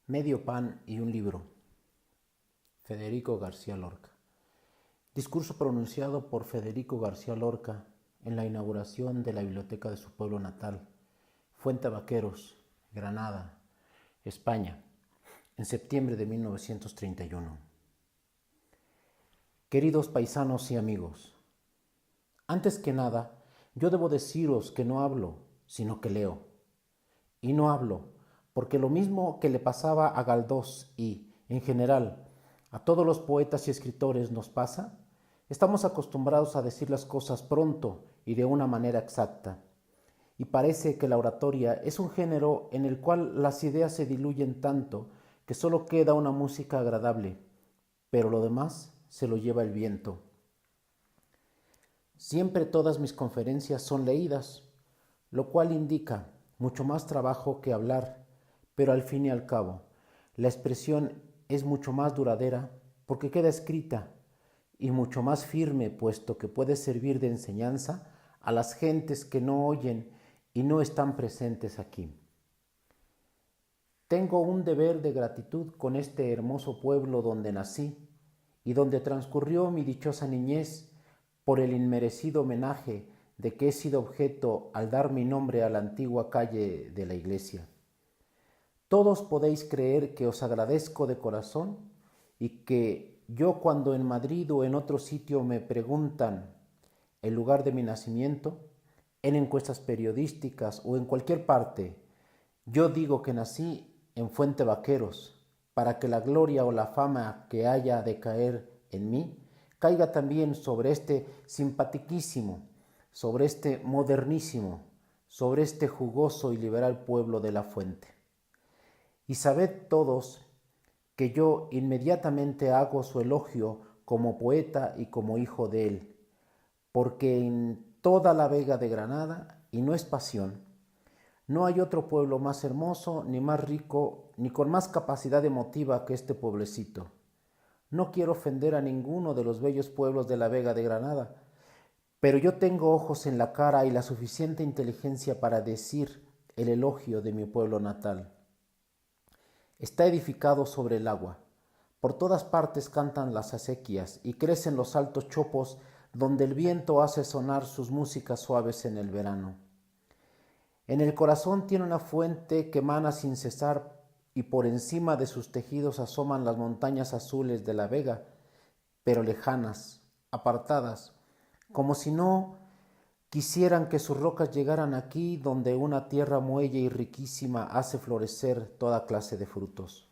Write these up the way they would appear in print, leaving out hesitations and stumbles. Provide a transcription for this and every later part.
Medio pan y un libro. Federico García Lorca. Discurso pronunciado por Federico García Lorca en la inauguración de la biblioteca de su pueblo natal, Fuentevaqueros, Granada, España, en septiembre de 1931. Queridos paisanos y amigos, antes que nada, yo debo deciros que no hablo, sino que leo. Y no hablo, porque lo mismo que le pasaba a Galdós y, en general, a todos los poetas y escritores nos pasa, estamos acostumbrados a decir las cosas pronto y de una manera exacta. Y parece que la oratoria es un género en el cual las ideas se diluyen tanto que solo queda una música agradable, pero lo demás se lo lleva el viento. Siempre todas mis conferencias son leídas, lo cual indica mucho más trabajo que hablar, pero al fin y al cabo, la expresión es mucho más duradera porque queda escrita y mucho más firme, puesto que puede servir de enseñanza a las gentes que no oyen y no están presentes aquí. Tengo un deber de gratitud con este hermoso pueblo donde nací y donde transcurrió mi dichosa niñez por el inmerecido homenaje de que he sido objeto al dar mi nombre a la antigua calle de la iglesia. Todos podéis creer que os agradezco de corazón y que yo cuando en Madrid o en otro sitio me preguntan el lugar de mi nacimiento, en encuestas periodísticas o en cualquier parte, yo digo que nací en Fuentevaqueros para que la gloria o la fama que haya de caer en mí caiga también sobre este simpatiquísimo, sobre este modernísimo, sobre este jugoso y liberal pueblo de la Fuente. Y sabed todos que yo inmediatamente hago su elogio como poeta y como hijo de él, porque en toda la Vega de Granada, y no es pasión, no hay otro pueblo más hermoso, ni más rico, ni con más capacidad emotiva que este pueblecito. No quiero ofender a ninguno de los bellos pueblos de la Vega de Granada, pero yo tengo ojos en la cara y la suficiente inteligencia para decir el elogio de mi pueblo natal. Está edificado sobre el agua. Por todas partes cantan las acequias y crecen los altos chopos donde el viento hace sonar sus músicas suaves en el verano. En el corazón tiene una fuente que mana sin cesar y por encima de sus tejidos asoman las montañas azules de la Vega, pero lejanas, apartadas, como si no quisieran que sus rocas llegaran aquí donde una tierra muelle y riquísima hace florecer toda clase de frutos.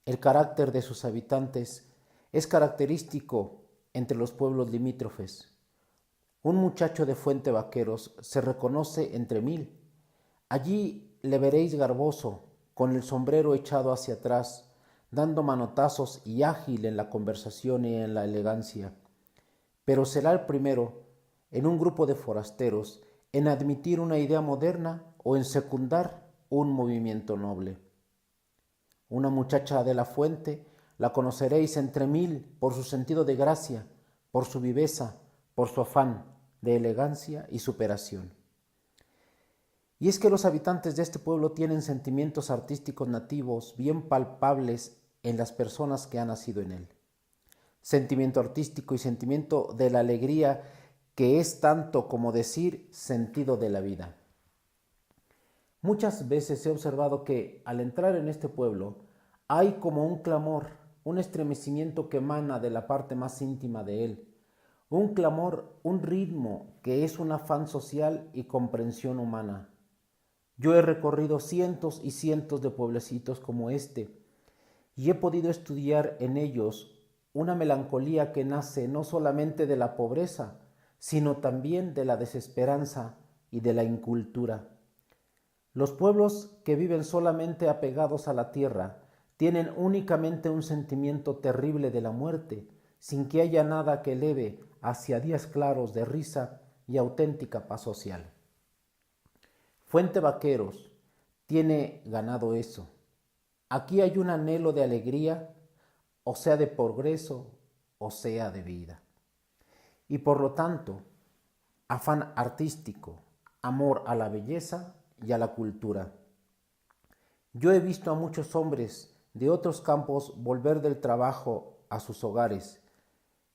El carácter de sus habitantes es característico entre los pueblos limítrofes. Un muchacho de Fuentevaqueros se reconoce entre mil. Allí le veréis garboso, con el sombrero echado hacia atrás, dando manotazos y ágil en la conversación y en la elegancia. Pero será el primero, en un grupo de forasteros, en admitir una idea moderna o en secundar un movimiento noble. Una muchacha de la Fuente la conoceréis entre mil por su sentido de gracia, por su viveza, por su afán de elegancia y superación. Y es que los habitantes de este pueblo tienen sentimientos artísticos nativos bien palpables en las personas que han nacido en él. Sentimiento artístico y sentimiento de la alegría que es tanto como decir sentido de la vida. Muchas veces he observado que al entrar en este pueblo hay como un clamor, un estremecimiento que emana de la parte más íntima de él, un clamor, un ritmo que es un afán social y comprensión humana. Yo he recorrido cientos y cientos de pueblecitos como este y he podido estudiar en ellos una melancolía que nace no solamente de la pobreza, sino también de la desesperanza y de la incultura. Los pueblos que viven solamente apegados a la tierra tienen únicamente un sentimiento terrible de la muerte, sin que haya nada que eleve hacia días claros de risa y auténtica paz social. Fuentevaqueros tiene ganado eso. Aquí hay un anhelo de alegría, o sea de progreso, o sea de vida. Y por lo tanto, afán artístico, amor a la belleza y a la cultura. Yo he visto a muchos hombres de otros campos volver del trabajo a sus hogares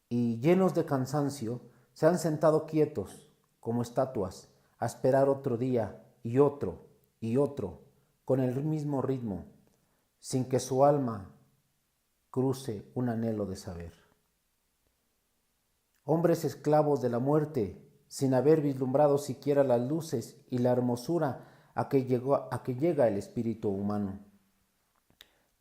y, llenos de cansancio, se han sentado quietos, como estatuas, a esperar otro día y otro, con el mismo ritmo, sin que su alma cruce un anhelo de saber. Hombres esclavos de la muerte, sin haber vislumbrado siquiera las luces y la hermosura a que llega el espíritu humano.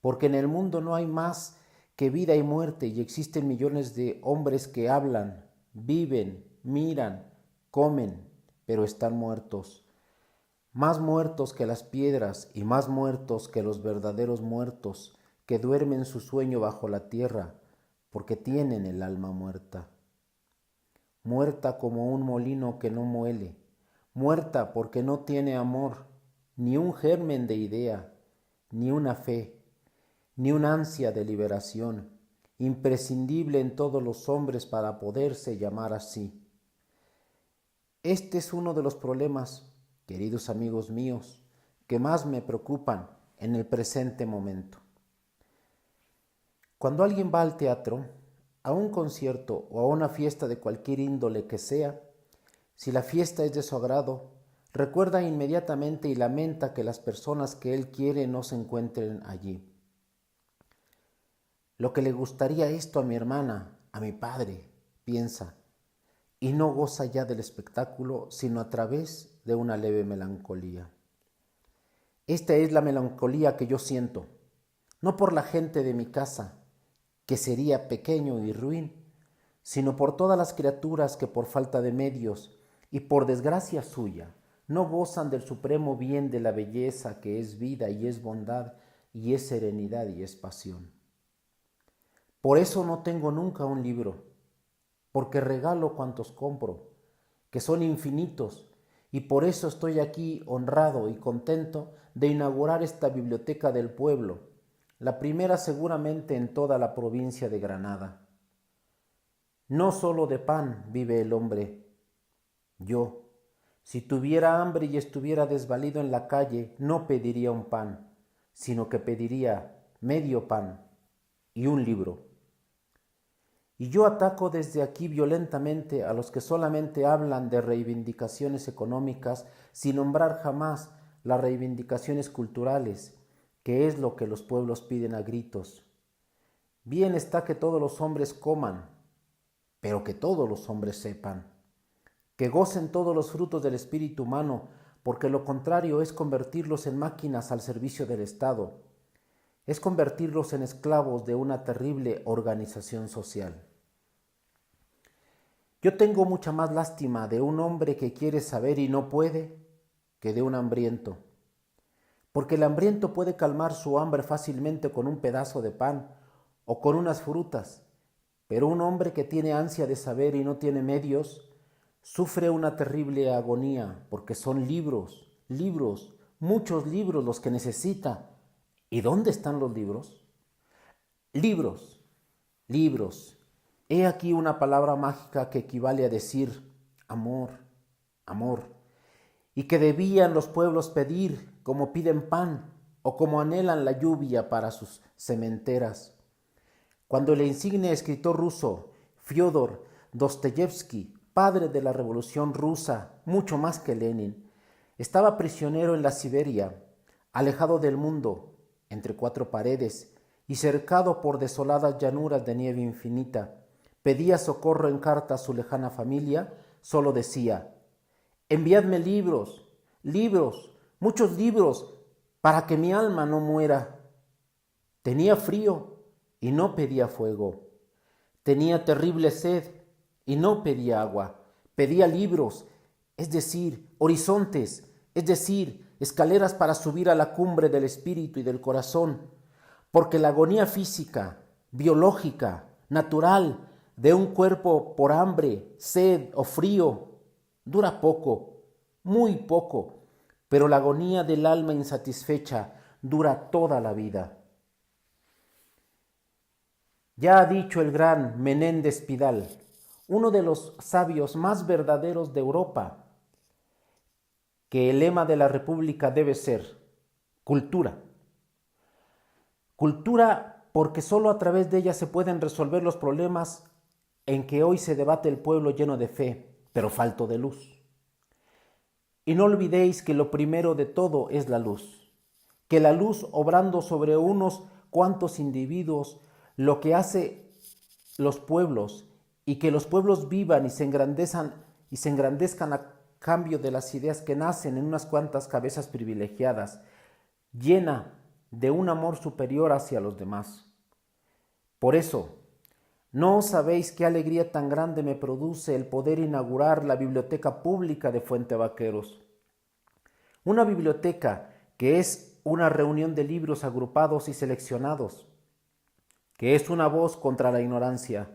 Porque en el mundo no hay más que vida y muerte, y existen millones de hombres que hablan, viven, miran, comen, pero están muertos. Más muertos que las piedras y más muertos que los verdaderos muertos que duermen su sueño bajo la tierra, porque tienen el alma muerta. Muerta como un molino que no muele, muerta porque no tiene amor, ni un germen de idea, ni una fe, ni una ansia de liberación, imprescindible en todos los hombres para poderse llamar así. Este es uno de los problemas, queridos amigos míos, que más me preocupan en el presente momento. Cuando alguien va al teatro, a un concierto o a una fiesta de cualquier índole que sea, si la fiesta es de su agrado, recuerda inmediatamente y lamenta que las personas que él quiere no se encuentren allí. Lo que le gustaría esto a mi hermana, a mi padre, piensa, y no goza ya del espectáculo, sino a través de una leve melancolía. Esta es la melancolía que yo siento, no por la gente de mi casa, que sería pequeño y ruin, sino por todas las criaturas que por falta de medios y por desgracia suya no gozan del supremo bien de la belleza que es vida y es bondad y es serenidad y es pasión. Por eso no tengo nunca un libro, porque regalo cuantos compro, que son infinitos, y por eso estoy aquí honrado y contento de inaugurar esta biblioteca del pueblo, la primera seguramente en toda la provincia de Granada. No solo de pan vive el hombre. Yo, si tuviera hambre y estuviera desvalido en la calle, no pediría un pan, sino que pediría medio pan y un libro. Y yo ataco desde aquí violentamente a los que solamente hablan de reivindicaciones económicas sin nombrar jamás las reivindicaciones culturales, que es lo que los pueblos piden a gritos. Bien está que todos los hombres coman, pero que todos los hombres sepan, que gocen todos los frutos del espíritu humano, porque lo contrario es convertirlos en máquinas al servicio del Estado, es convertirlos en esclavos de una terrible organización social. Yo tengo mucha más lástima de un hombre que quiere saber y no puede que de un hambriento, porque el hambriento puede calmar su hambre fácilmente con un pedazo de pan o con unas frutas, pero un hombre que tiene ansia de saber y no tiene medios, sufre una terrible agonía, porque son libros, muchos libros los que necesita. ¿Y dónde están los libros? Libros, libros. He aquí una palabra mágica que equivale a decir amor, amor, y que debían los pueblos pedir como piden pan o como anhelan la lluvia para sus sementeras. Cuando el insigne escritor ruso Fyodor Dostoyevsky, padre de la Revolución Rusa, mucho más que Lenin, estaba prisionero en la Siberia, alejado del mundo, entre cuatro paredes y cercado por desoladas llanuras de nieve infinita, pedía socorro en carta a su lejana familia, solo decía: enviadme libros, libros, muchos libros, para que mi alma no muera. Tenía frío y no pedía fuego. Tenía terrible sed y no pedía agua. Pedía libros, es decir, horizontes, es decir, escaleras para subir a la cumbre del espíritu y del corazón, porque la agonía física, biológica, natural, de un cuerpo por hambre, sed o frío, dura poco, muy poco, pero la agonía del alma insatisfecha dura toda la vida. Ya ha dicho el gran Menéndez Pidal, uno de los sabios más verdaderos de Europa, que el lema de la República debe ser cultura. Cultura porque solo a través de ella se pueden resolver los problemas en que hoy se debate el pueblo lleno de fe, pero falto de luz. Y no olvidéis que lo primero de todo es la luz, que la luz obrando sobre unos cuantos individuos, lo que hace los pueblos, y que los pueblos vivan y se engrandezcan a cambio de las ideas que nacen en unas cuantas cabezas privilegiadas, llena de un amor superior hacia los demás. Por eso, ¿no sabéis qué alegría tan grande me produce el poder inaugurar la biblioteca pública de Fuente Vaqueros? Una biblioteca que es una reunión de libros agrupados y seleccionados, que es una voz contra la ignorancia,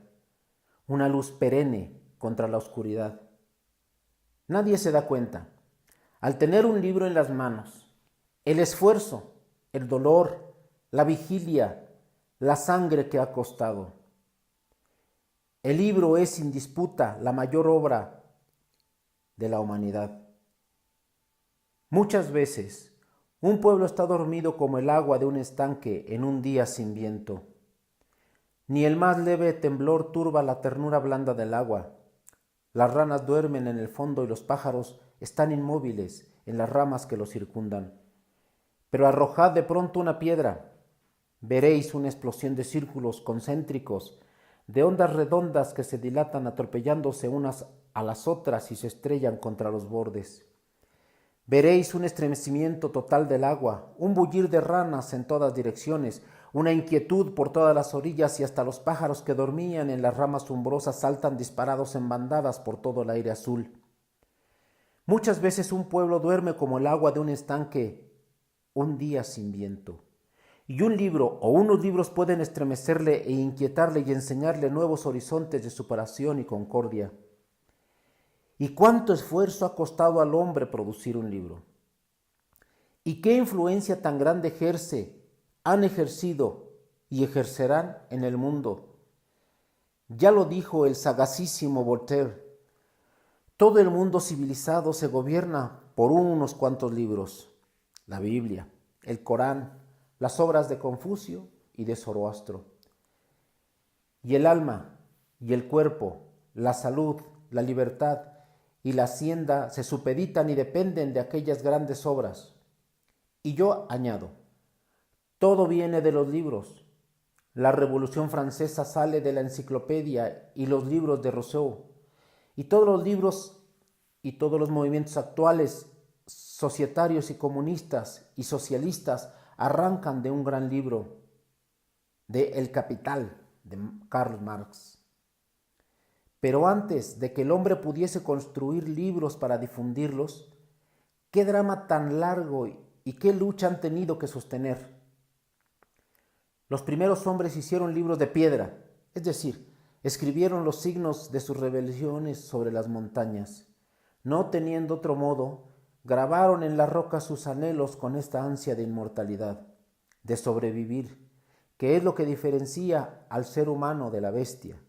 una luz perenne contra la oscuridad. Nadie se da cuenta, al tener un libro en las manos, el esfuerzo, el dolor, la vigilia, la sangre que ha costado. El libro es sin disputa la mayor obra de la humanidad. Muchas veces, un pueblo está dormido como el agua de un estanque en un día sin viento. Ni el más leve temblor turba la ternura blanda del agua. Las ranas duermen en el fondo y los pájaros están inmóviles en las ramas que los circundan. Pero arrojad de pronto una piedra, veréis una explosión de círculos concéntricos, de ondas redondas que se dilatan atropellándose unas a las otras y se estrellan contra los bordes. Veréis un estremecimiento total del agua, un bullir de ranas en todas direcciones, una inquietud por todas las orillas y hasta los pájaros que dormían en las ramas umbrosas saltan disparados en bandadas por todo el aire azul. Muchas veces un pueblo duerme como el agua de un estanque un día sin viento. Y un libro o unos libros pueden estremecerle e inquietarle y enseñarle nuevos horizontes de superación y concordia. ¿Y cuánto esfuerzo ha costado al hombre producir un libro? ¿Y qué influencia tan grande han ejercido y ejercerán en el mundo? Ya lo dijo el sagacísimo Voltaire, todo el mundo civilizado se gobierna por unos cuantos libros, la Biblia, el Corán, las obras de Confucio y de Zoroastro. Y el alma y el cuerpo, la salud, la libertad y la hacienda se supeditan y dependen de aquellas grandes obras. Y yo añado, todo viene de los libros. La Revolución Francesa sale de la enciclopedia y los libros de Rousseau. Y todos los libros y todos los movimientos actuales, societarios y comunistas y socialistas, arrancan de un gran libro, de El Capital, de Karl Marx. Pero antes de que el hombre pudiese construir libros para difundirlos, qué drama tan largo y qué lucha han tenido que sostener. Los primeros hombres hicieron libros de piedra, es decir, escribieron los signos de sus rebeliones sobre las montañas. No teniendo otro modo, grabaron en la roca sus anhelos con esta ansia de inmortalidad, de sobrevivir, que es lo que diferencia al ser humano de la bestia.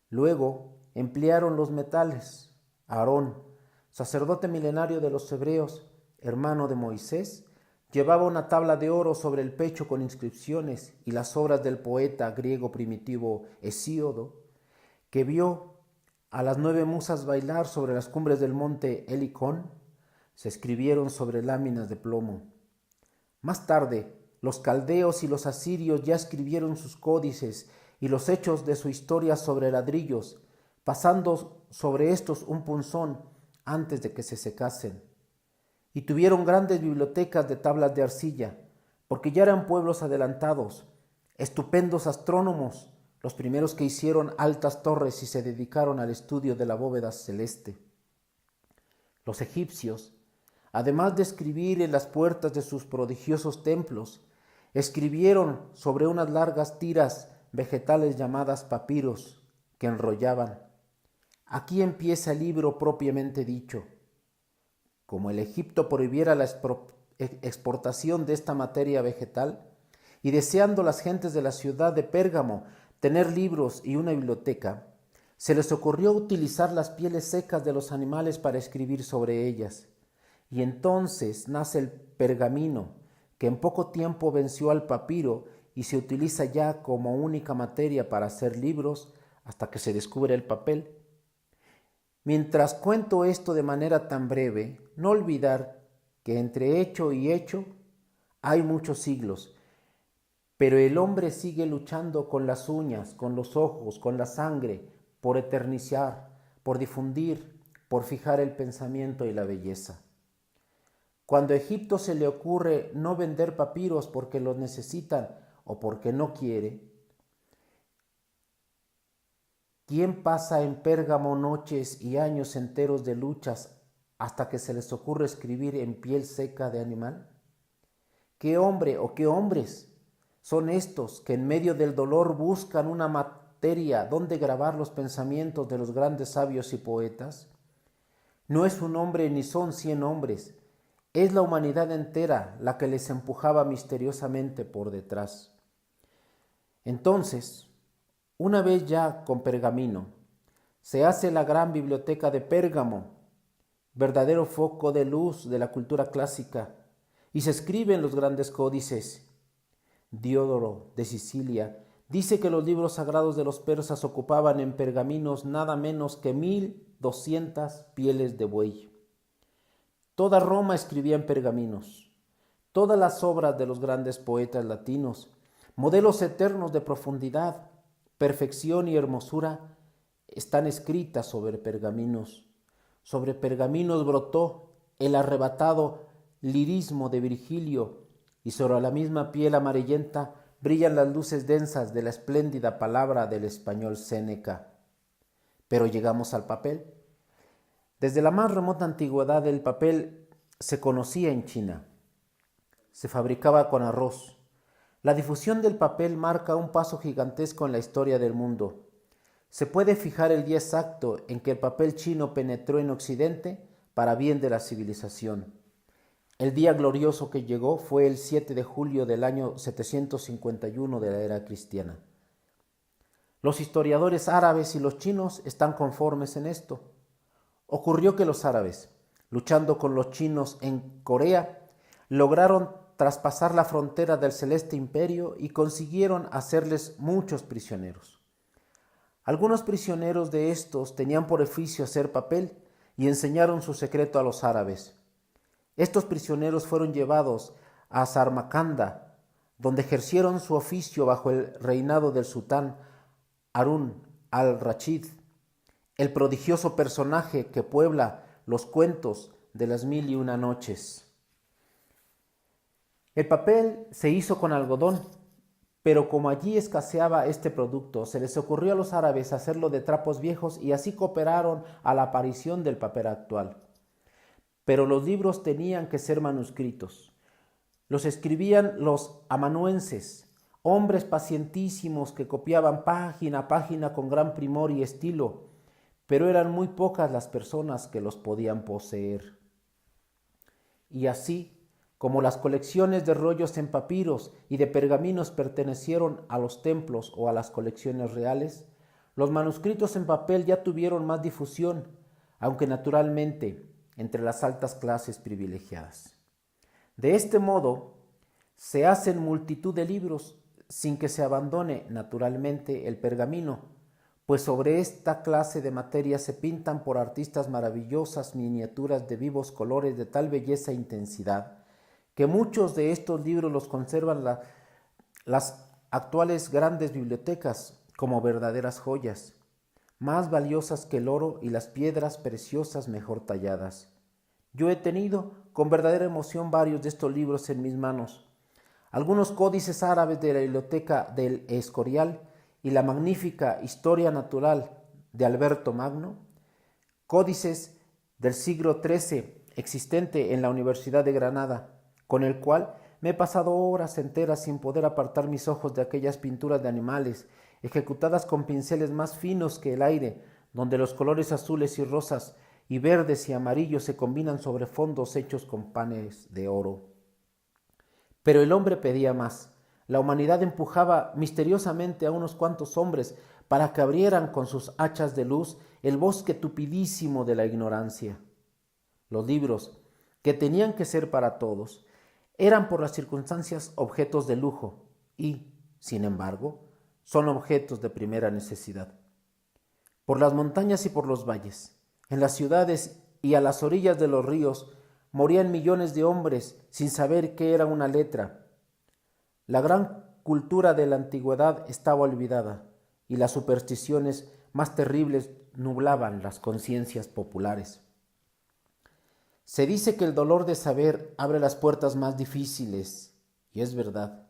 Luego emplearon los metales. Aarón, sacerdote milenario de los hebreos, hermano de Moisés, llevaba una tabla de oro sobre el pecho con inscripciones y las obras del poeta griego primitivo Hesíodo, que vio a las 9 musas bailar sobre las cumbres del monte Helicón, se escribieron sobre láminas de plomo. Más tarde, los caldeos y los asirios ya escribieron sus códices y los hechos de su historia sobre ladrillos, pasando sobre estos un punzón antes de que se secasen. Y tuvieron grandes bibliotecas de tablas de arcilla, porque ya eran pueblos adelantados, estupendos astrónomos, los primeros que hicieron altas torres y se dedicaron al estudio de la bóveda celeste. Los egipcios, además de escribir en las puertas de sus prodigiosos templos, escribieron sobre unas largas tiras vegetales llamadas papiros que enrollaban. Aquí empieza el libro propiamente dicho. Como el Egipto prohibiera la exportación de esta materia vegetal, y deseando las gentes de la ciudad de Pérgamo tener libros y una biblioteca, se les ocurrió utilizar las pieles secas de los animales para escribir sobre ellas. Y entonces nace el pergamino, que en poco tiempo venció al papiro y se utiliza ya como única materia para hacer libros hasta que se descubre el papel. Mientras cuento esto de manera tan breve, no olvidar que entre hecho y hecho hay muchos siglos, pero el hombre sigue luchando con las uñas, con los ojos, con la sangre, por eternizar, por difundir, por fijar el pensamiento y la belleza. Cuando a Egipto se le ocurre no vender papiros porque los necesitan o porque no quiere, ¿quién pasa en Pérgamo noches y años enteros de luchas hasta que se les ocurre escribir en piel seca de animal? ¿Qué hombre o qué hombres son estos que en medio del dolor buscan una materia donde grabar los pensamientos de los grandes sabios y poetas? No es un hombre ni son 100 hombres, es la humanidad entera la que les empujaba misteriosamente por detrás. Entonces, una vez ya con pergamino, se hace la gran biblioteca de Pérgamo, verdadero foco de luz de la cultura clásica, y se escriben los grandes códices. Diodoro de Sicilia dice que los libros sagrados de los persas ocupaban en pergaminos nada menos que 1200 pieles de buey. Toda Roma escribía en pergaminos. Todas las obras de los grandes poetas latinos, modelos eternos de profundidad, perfección y hermosura, están escritas sobre pergaminos. Sobre pergaminos brotó el arrebatado lirismo de Virgilio y sobre la misma piel amarillenta brillan las luces densas de la espléndida palabra del español Séneca. Pero llegamos al papel. Desde la más remota antigüedad el papel se conocía en China. Se fabricaba con arroz. La difusión del papel marca un paso gigantesco en la historia del mundo. Se puede fijar el día exacto en que el papel chino penetró en Occidente para bien de la civilización. El día glorioso que llegó fue el 7 de julio del año 751 de la era cristiana. Los historiadores árabes y los chinos están conformes en esto. Ocurrió que los árabes, luchando con los chinos en Corea, lograron traspasar la frontera del celeste imperio y consiguieron hacerles muchos prisioneros. Algunos prisioneros de estos tenían por oficio hacer papel y enseñaron su secreto a los árabes. Estos prisioneros fueron llevados a Samarcanda, donde ejercieron su oficio bajo el reinado del sultán Harún al-Rachid, el prodigioso personaje que puebla los cuentos de las 1001 noches. El papel se hizo con algodón, pero como allí escaseaba este producto, se les ocurrió a los árabes hacerlo de trapos viejos y así cooperaron a la aparición del papel actual. Pero los libros tenían que ser manuscritos. Los escribían los amanuenses, hombres pacientísimos que copiaban página a página con gran primor y estilo, pero eran muy pocas las personas que los podían poseer. Y así, como las colecciones de rollos en papiros y de pergaminos pertenecieron a los templos o a las colecciones reales, los manuscritos en papel ya tuvieron más difusión, aunque naturalmente entre las altas clases privilegiadas. De este modo, se hacen multitud de libros sin que se abandone naturalmente el pergamino, pues sobre esta clase de materia se pintan por artistas maravillosas miniaturas de vivos colores de tal belleza e intensidad, que muchos de estos libros los conservan las actuales grandes bibliotecas como verdaderas joyas, más valiosas que el oro y las piedras preciosas mejor talladas. Yo he tenido con verdadera emoción varios de estos libros en mis manos, algunos códices árabes de la biblioteca del Escorial y la magnífica Historia Natural de Alberto Magno, códices del siglo XIII existente en la Universidad de Granada, con el cual me he pasado horas enteras sin poder apartar mis ojos de aquellas pinturas de animales, ejecutadas con pinceles más finos que el aire, donde los colores azules y rosas y verdes y amarillos se combinan sobre fondos hechos con panes de oro. Pero el hombre pedía más. La humanidad empujaba misteriosamente a unos cuantos hombres para que abrieran con sus hachas de luz el bosque tupidísimo de la ignorancia. Los libros, que tenían que ser para todos, Eran por las circunstancias objetos de lujo y, sin embargo, son objetos de primera necesidad. Por las montañas y por los valles, en las ciudades y a las orillas de los ríos, morían millones de hombres sin saber qué era una letra. La gran cultura de la antigüedad estaba olvidada y las supersticiones más terribles nublaban las conciencias populares. Se dice que el dolor de saber abre las puertas más difíciles, y es verdad.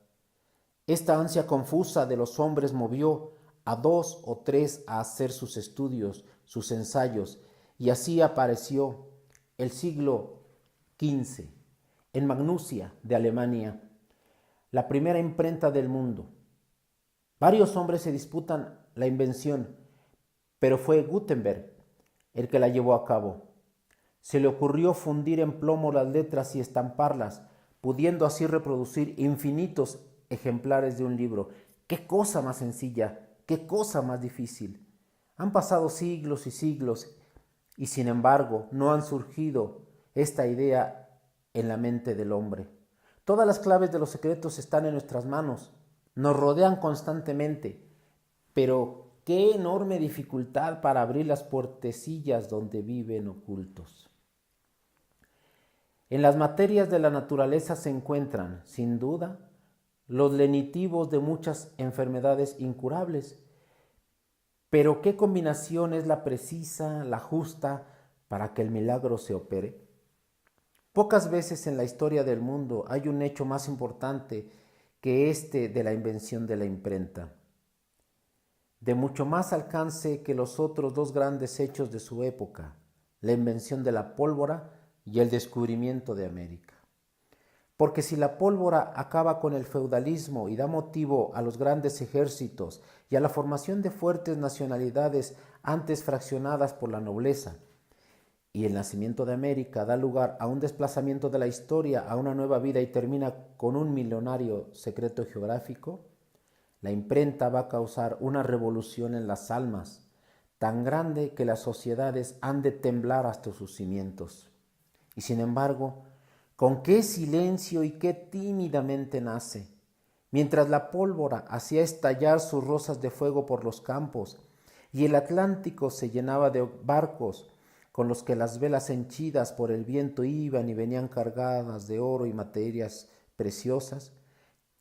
Esta ansia confusa de los hombres movió a 2 o 3 a hacer sus estudios, sus ensayos, y así apareció el siglo XV, en Magnusia, de Alemania, la primera imprenta del mundo. Varios hombres se disputan la invención, pero fue Gutenberg el que la llevó a cabo. Se le ocurrió fundir en plomo las letras y estamparlas, pudiendo así reproducir infinitos ejemplares de un libro. ¡Qué cosa más sencilla! ¡Qué cosa más difícil! Han pasado siglos y siglos y sin embargo no han surgido esta idea en la mente del hombre. Todas las claves de los secretos están en nuestras manos, nos rodean constantemente, pero qué enorme dificultad para abrir las puertecillas donde viven ocultos. En las materias de la naturaleza se encuentran, sin duda, los lenitivos de muchas enfermedades incurables. Pero ¿qué combinación es la precisa, la justa, para que el milagro se opere? Pocas veces en la historia del mundo hay un hecho más importante que este de la invención de la imprenta, de mucho más alcance que los otros dos grandes hechos de su época, la invención de la pólvora y el descubrimiento de América. Porque si la pólvora acaba con el feudalismo y da motivo a los grandes ejércitos y a la formación de fuertes nacionalidades antes fraccionadas por la nobleza, y el nacimiento de América da lugar a un desplazamiento de la historia a una nueva vida y termina con un milenario secreto geográfico, la imprenta va a causar una revolución en las almas tan grande que las sociedades han de temblar hasta sus cimientos. Y sin embargo, con qué silencio y qué tímidamente nace, mientras la pólvora hacía estallar sus rosas de fuego por los campos y el Atlántico se llenaba de barcos con los que las velas henchidas por el viento iban y venían cargadas de oro y materias preciosas.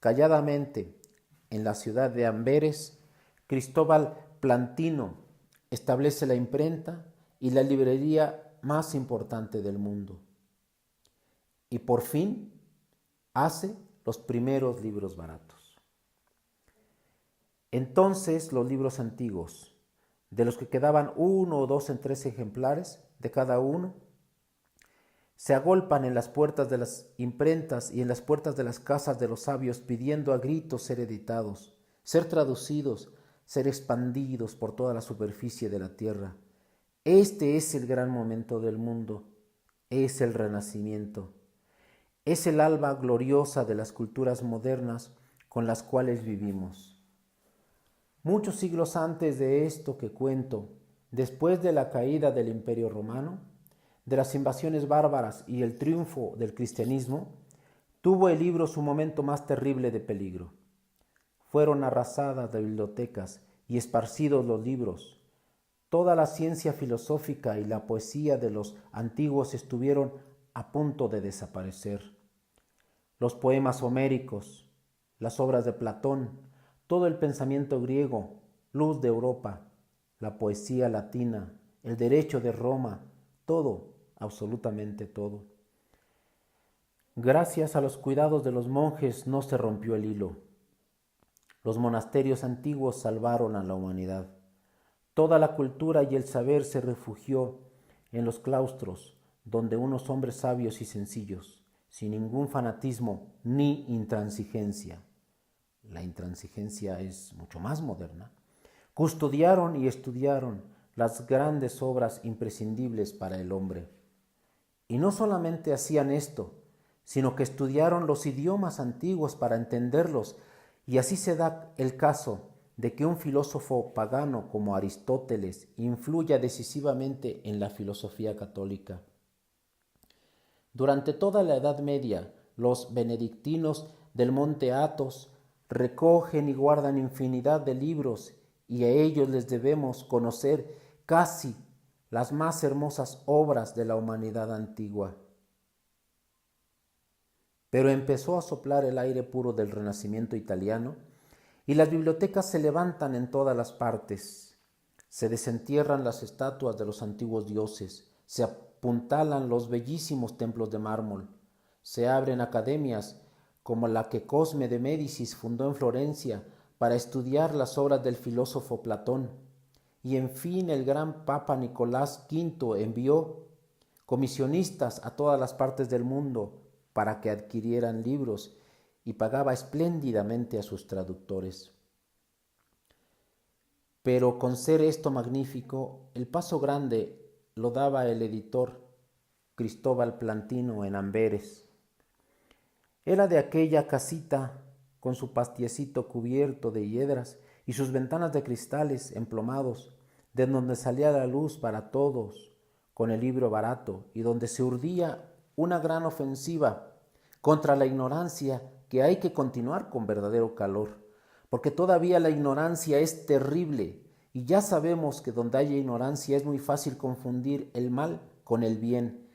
Calladamente, en la ciudad de Amberes, Cristóbal Plantino establece la imprenta y la librería más importante del mundo. Y por fin hace los primeros libros baratos. Entonces los libros antiguos, de los que quedaban 1 o 2 en 3 ejemplares de cada uno, se agolpan en las puertas de las imprentas y en las puertas de las casas de los sabios pidiendo a gritos ser editados, ser traducidos, ser expandidos por toda la superficie de la tierra. Este es el gran momento del mundo, es el renacimiento, es el alba gloriosa de las culturas modernas con las cuales vivimos. Muchos siglos antes de esto que cuento, después de la caída del Imperio Romano, de las invasiones bárbaras y el triunfo del cristianismo, tuvo el libro su momento más terrible de peligro. Fueron arrasadas las bibliotecas y esparcidos los libros. Toda la ciencia filosófica y la poesía de los antiguos estuvieron a punto de desaparecer. Los poemas homéricos, las obras de Platón, todo el pensamiento griego, luz de Europa, la poesía latina, el derecho de Roma, todo, absolutamente todo. Gracias a los cuidados de los monjes no se rompió el hilo. Los monasterios antiguos salvaron a la humanidad. Toda la cultura y el saber se refugió en los claustros, donde unos hombres sabios y sencillos, sin ningún fanatismo ni intransigencia, la intransigencia es mucho más moderna, custodiaron y estudiaron las grandes obras imprescindibles para el hombre. Y no solamente hacían esto, sino que estudiaron los idiomas antiguos para entenderlos, y así se da el caso de que un filósofo pagano como Aristóteles influya decisivamente en la filosofía católica. Durante toda la Edad Media los benedictinos del monte Athos recogen y guardan infinidad de libros y a ellos les debemos conocer casi las más hermosas obras de la humanidad antigua. Pero empezó a soplar el aire puro del Renacimiento italiano y las bibliotecas se levantan en todas las partes. Se desentierran las estatuas de los antiguos dioses, se apuntalan los bellísimos templos de mármol, se abren academias como la que Cosme de Médicis fundó en Florencia para estudiar las obras del filósofo Platón. Y en fin el gran Papa Nicolás V envió comisionistas a todas las partes del mundo para que adquirieran libros y pagaba espléndidamente a sus traductores. Pero con ser esto magnífico, el paso grande lo daba el editor Cristóbal Plantino en Amberes. Era de aquella casita con su pastiecito cubierto de hiedras y sus ventanas de cristales emplomados, de donde salía la luz para todos con el libro barato y donde se urdía una gran ofensiva contra la ignorancia que hay que continuar con verdadero calor, porque todavía la ignorancia es terrible y ya sabemos que donde haya ignorancia es muy fácil confundir el mal con el bien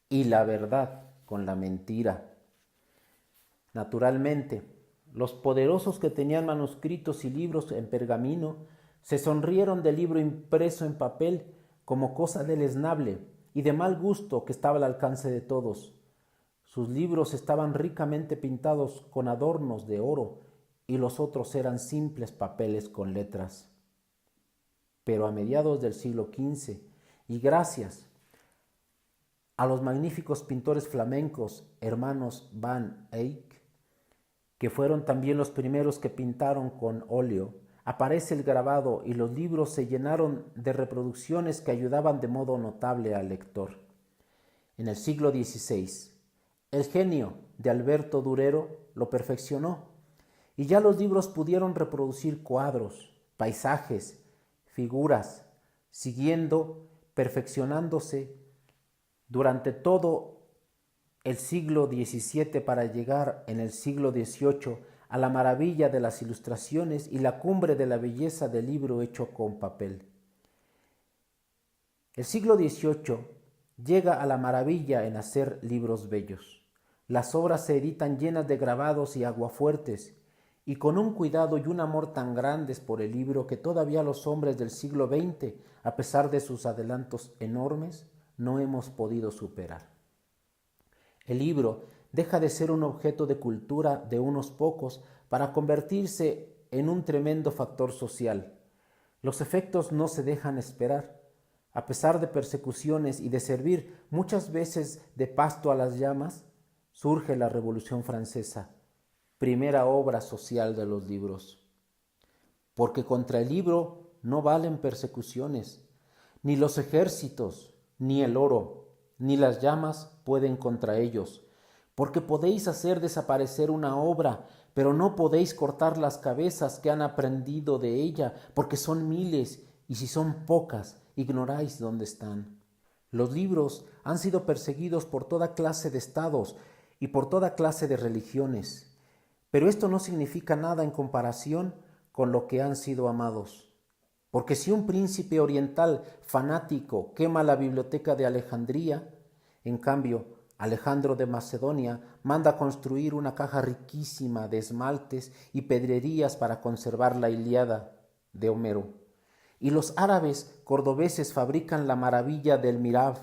y la verdad con la mentira. Naturalmente, los poderosos que tenían manuscritos y libros en pergamino se sonrieron del libro impreso en papel como cosa deleznable y de mal gusto que estaba al alcance de todos. Sus libros estaban ricamente pintados con adornos de oro y los otros eran simples papeles con letras. Pero a mediados del siglo XV, y gracias a los magníficos pintores flamencos hermanos Van Eyck, que fueron también los primeros que pintaron con óleo, aparece el grabado y los libros se llenaron de reproducciones que ayudaban de modo notable al lector. En el siglo XVI, el genio de Alberto Durero lo perfeccionó y ya los libros pudieron reproducir cuadros, paisajes, figuras, siguiendo perfeccionándose durante todo el siglo XVII para llegar en el siglo XVIII a la maravilla de las ilustraciones y la cumbre de la belleza del libro hecho con papel. El siglo XVIII llega a la maravilla en hacer libros bellos. Las obras se editan llenas de grabados y aguafuertes, y con un cuidado y un amor tan grandes por el libro que todavía los hombres del siglo XX, a pesar de sus adelantos enormes, no hemos podido superar. El libro deja de ser un objeto de cultura de unos pocos para convertirse en un tremendo factor social. Los efectos no se dejan esperar. A pesar de persecuciones y de servir muchas veces de pasto a las llamas, surge la Revolución Francesa, primera obra social de los libros. Porque contra el libro no valen persecuciones, ni los ejércitos, ni el oro, ni las llamas pueden contra ellos, porque podéis hacer desaparecer una obra, pero no podéis cortar las cabezas que han aprendido de ella, porque son miles, y si son pocas, ignoráis dónde están. Los libros han sido perseguidos por toda clase de estados y por toda clase de religiones, pero esto no significa nada en comparación con lo que han sido amados. Porque si un príncipe oriental fanático quema la biblioteca de Alejandría, en cambio, Alejandro de Macedonia manda construir una caja riquísima de esmaltes y pedrerías para conservar la Ilíada de Homero. Y los árabes cordobeses fabrican la maravilla del Mirab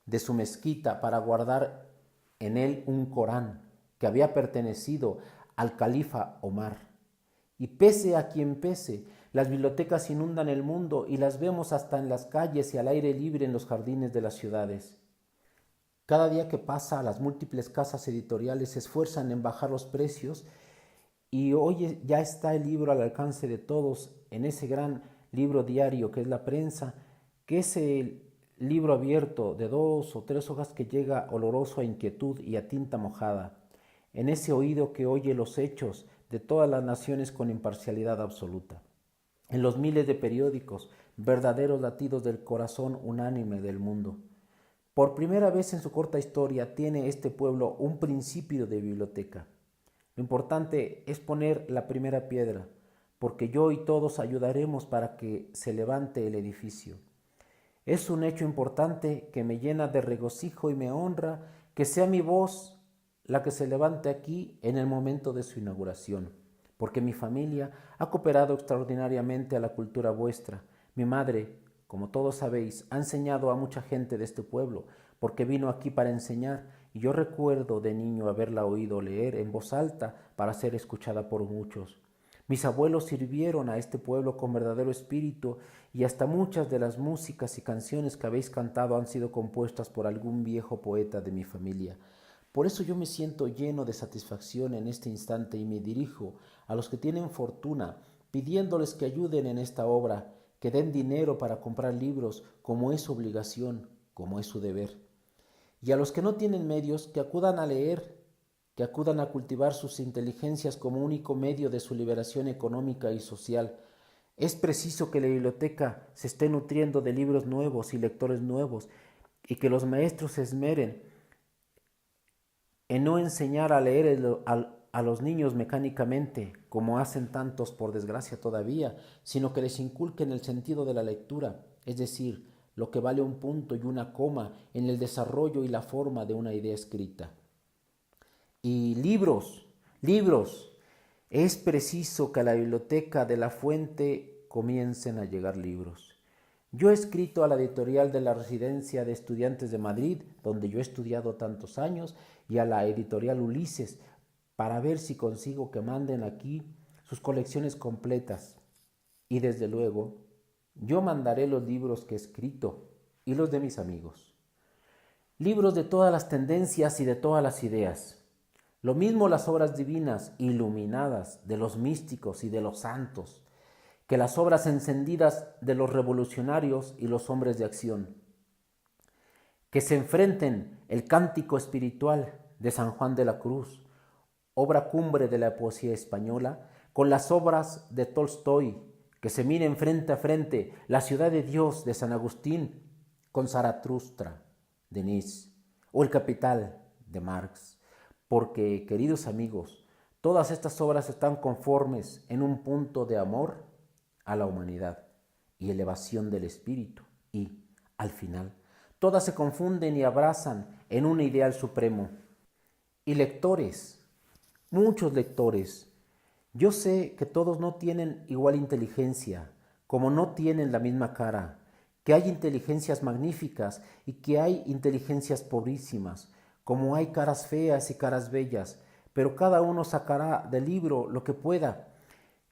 de su mezquita para guardar en él un Corán que había pertenecido al califa Omar. Y pese a quien pese, las bibliotecas inundan el mundo y las vemos hasta en las calles y al aire libre en los jardines de las ciudades. Cada día que pasa, las múltiples casas editoriales se esfuerzan en bajar los precios y hoy ya está el libro al alcance de todos en ese gran libro diario que es la prensa, que es el libro abierto de 2 o 3 hojas que llega oloroso a inquietud y a tinta mojada, en ese oído que oye los hechos de todas las naciones con imparcialidad absoluta, en los miles de periódicos, verdaderos latidos del corazón unánime del mundo. Por primera vez en su corta historia tiene este pueblo un principio de biblioteca. Lo importante es poner la primera piedra, porque yo y todos ayudaremos para que se levante el edificio. Es un hecho importante que me llena de regocijo y me honra que sea mi voz la que se levante aquí en el momento de su inauguración, porque mi familia ha cooperado extraordinariamente a la cultura vuestra. Mi madre, como todos sabéis, ha enseñado a mucha gente de este pueblo, porque vino aquí para enseñar, y yo recuerdo de niño haberla oído leer en voz alta para ser escuchada por muchos. Mis abuelos sirvieron a este pueblo con verdadero espíritu y hasta muchas de las músicas y canciones que habéis cantado han sido compuestas por algún viejo poeta de mi familia. Por eso yo me siento lleno de satisfacción en este instante y me dirijo a los que tienen fortuna, pidiéndoles que ayuden en esta obra, que den dinero para comprar libros, como es su obligación, como es su deber. Y a los que no tienen medios, que acudan a leer, que acudan a cultivar sus inteligencias como único medio de su liberación económica y social. Es preciso que la biblioteca se esté nutriendo de libros nuevos y lectores nuevos, y que los maestros se esmeren en no enseñar a leer a los niños mecánicamente, como hacen tantos por desgracia todavía, sino que les inculquen el sentido de la lectura, es decir, lo que vale un punto y una coma en el desarrollo y la forma de una idea escrita. Y libros. Es preciso que a la biblioteca de la Fuente comiencen a llegar libros. Yo he escrito a la editorial de la Residencia de Estudiantes de Madrid, donde yo he estudiado tantos años, y a la editorial Ulises, para ver si consigo que manden aquí sus colecciones completas. Y desde luego, yo mandaré los libros que he escrito y los de mis amigos. Libros de todas las tendencias y de todas las ideas. Lo mismo las obras divinas, iluminadas, de los místicos y de los santos, que las obras encendidas de los revolucionarios y los hombres de acción. Que se enfrenten el cántico espiritual de San Juan de la Cruz, obra cumbre de la poesía española, con las obras de Tolstoy, que se miren frente a frente la ciudad de Dios de San Agustín con Zaratustra de Nietzsche o El Capital de Marx. Porque, queridos amigos, todas estas obras están conformes en un punto de amor a la humanidad y elevación del espíritu y, al final, todas se confunden y abrazan en un ideal supremo. Y lectores, muchos lectores, yo sé que todos no tienen igual inteligencia, como no tienen la misma cara, que hay inteligencias magníficas y que hay inteligencias pobrísimas, como hay caras feas y caras bellas, pero cada uno sacará del libro lo que pueda,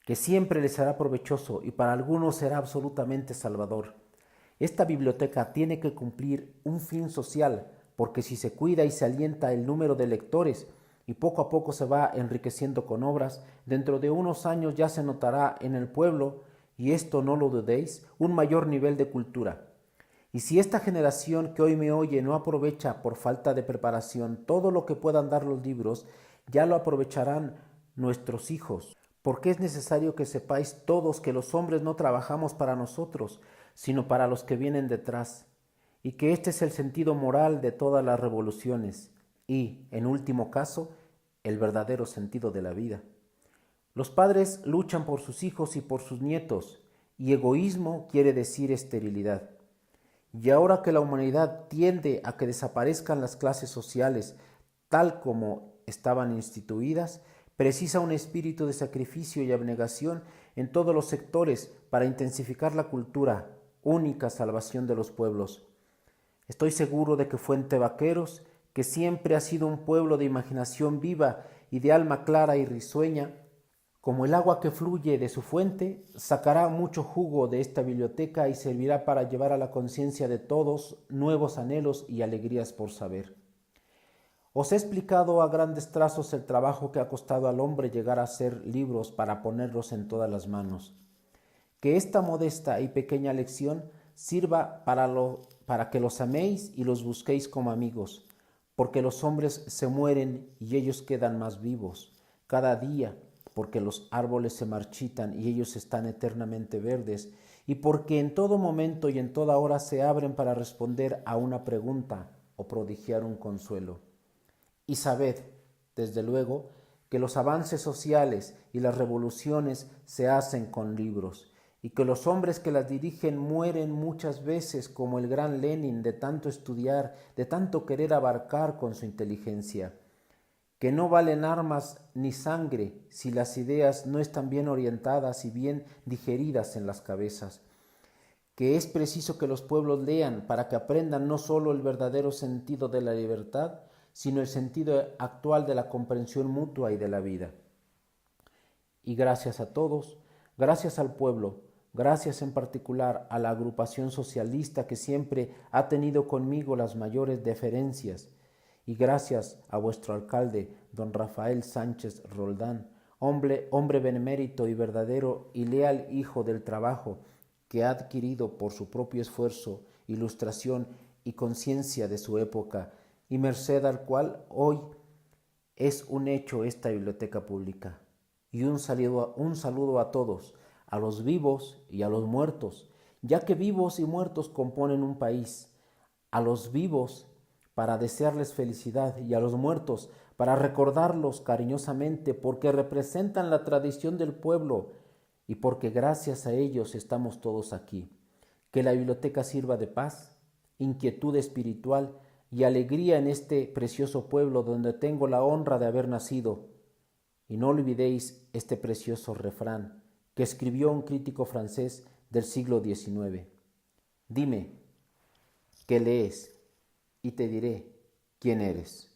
que siempre les será provechoso y para algunos será absolutamente salvador. Esta biblioteca tiene que cumplir un fin social, porque si se cuida y se alienta el número de lectores y poco a poco se va enriqueciendo con obras, dentro de unos años ya se notará en el pueblo, y esto no lo dudéis, un mayor nivel de cultura. Y si esta generación que hoy me oye no aprovecha por falta de preparación todo lo que puedan dar los libros, ya lo aprovecharán nuestros hijos, porque es necesario que sepáis todos que los hombres no trabajamos para nosotros, sino para los que vienen detrás, y que este es el sentido moral de todas las revoluciones y, en último caso, el verdadero sentido de la vida. Los padres luchan por sus hijos y por sus nietos, y egoísmo quiere decir esterilidad. Y ahora que la humanidad tiende a que desaparezcan las clases sociales tal como estaban instituidas, precisa un espíritu de sacrificio y abnegación en todos los sectores para intensificar la cultura, única salvación de los pueblos. Estoy seguro de que Fuente Vaqueros, que siempre ha sido un pueblo de imaginación viva y de alma clara y risueña, como el agua que fluye de su fuente, sacará mucho jugo de esta biblioteca y servirá para llevar a la conciencia de todos nuevos anhelos y alegrías por saber. Os he explicado a grandes trazos el trabajo que ha costado al hombre llegar a hacer libros para ponerlos en todas las manos. Que esta modesta y pequeña lección sirva para que los améis y los busquéis como amigos, porque los hombres se mueren y ellos quedan más vivos cada día, porque los árboles se marchitan y ellos están eternamente verdes, y porque en todo momento y en toda hora se abren para responder a una pregunta: o prodigiar un consuelo. Y sabed, desde luego, que los avances sociales y las revoluciones se hacen con libros, y que los hombres que las dirigen mueren muchas veces como el gran Lenin de tanto estudiar, de tanto querer abarcar con su inteligencia, que no valen armas ni sangre si las ideas no están bien orientadas y bien digeridas en las cabezas, que es preciso que los pueblos lean para que aprendan no sólo el verdadero sentido de la libertad, sino el sentido actual de la comprensión mutua y de la vida. Y gracias a todos, gracias al pueblo, gracias en particular a la agrupación socialista que siempre ha tenido conmigo las mayores deferencias, y gracias a vuestro alcalde, don Rafael Sánchez Roldán, hombre benemérito y verdadero y leal hijo del trabajo, que ha adquirido por su propio esfuerzo, ilustración y conciencia de su época, y merced al cual hoy es un hecho esta biblioteca pública. Y un saludo a todos, a los vivos y a los muertos, ya que vivos y muertos componen un país. A los vivos para desearles felicidad y a los muertos para recordarlos cariñosamente porque representan la tradición del pueblo y porque gracias a ellos estamos todos aquí. Que la biblioteca sirva de paz, inquietud espiritual y alegría en este precioso pueblo donde tengo la honra de haber nacido. Y no olvidéis este precioso refrán que escribió un crítico francés del siglo XIX. Dime, ¿qué lees? Y te diré quién eres.